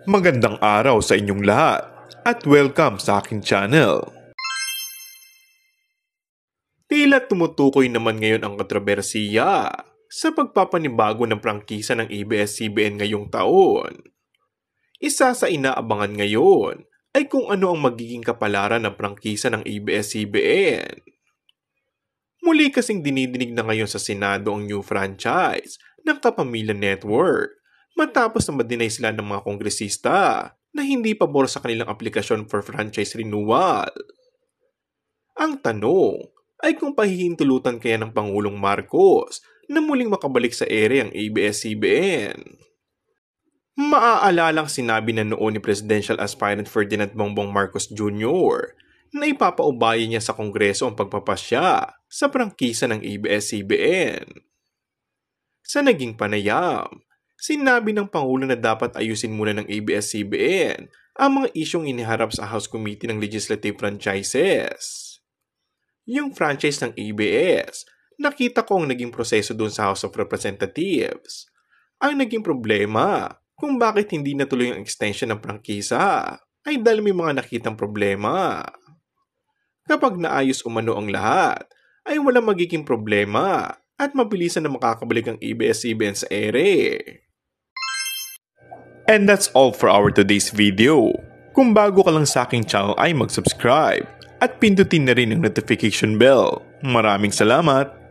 Magandang araw sa inyong lahat at welcome sa aking channel. Tila tumutukoy naman ngayon ang kontrobersiya sa pagpapanibago ng prangkisa ng ABS-CBN ngayong taon. Isa sa inaabangan ngayon ay kung ano ang magiging kapalaran ng prangkisa ng ABS-CBN. Muli kasing dinidinig na ngayon sa Senado ang new franchise ng Kapamilya Network matapos na ma-deny sila ng mga kongresista na hindi pabor sa kanilang aplikasyon for franchise renewal. Ang tanong ay kung pahihintulutan kaya ng Pangulong Marcos na muling makabalik sa ere ang ABS-CBN. Maaalalang sinabi na noon ni Presidential Aspirant Ferdinand Bongbong Marcos Jr. na ipapaubaya niya sa Kongreso ang pagpapasya sa prangkisa ng ABS-CBN. Sa naging panayam, sinabi ng Pangulo na dapat ayusin muna ng ABS-CBN ang mga isyong iniharap sa House Committee ng Legislative Franchises. Yung franchise ng ABS, nakita ko ang naging proseso doon sa House of Representatives. Ang naging problema kung bakit hindi natuloy ang extension ng prangkisa ay dahil may mga nakitang problema. Kapag naayos umano ang lahat, ay walang magiging problema at mabilisan na makakabalik ang ABS-CBN sa ere. And that's all for our today's video. Kung bago ka lang sa aking channel ay mag-subscribe at pindutin na rin ang notification bell. Maraming salamat!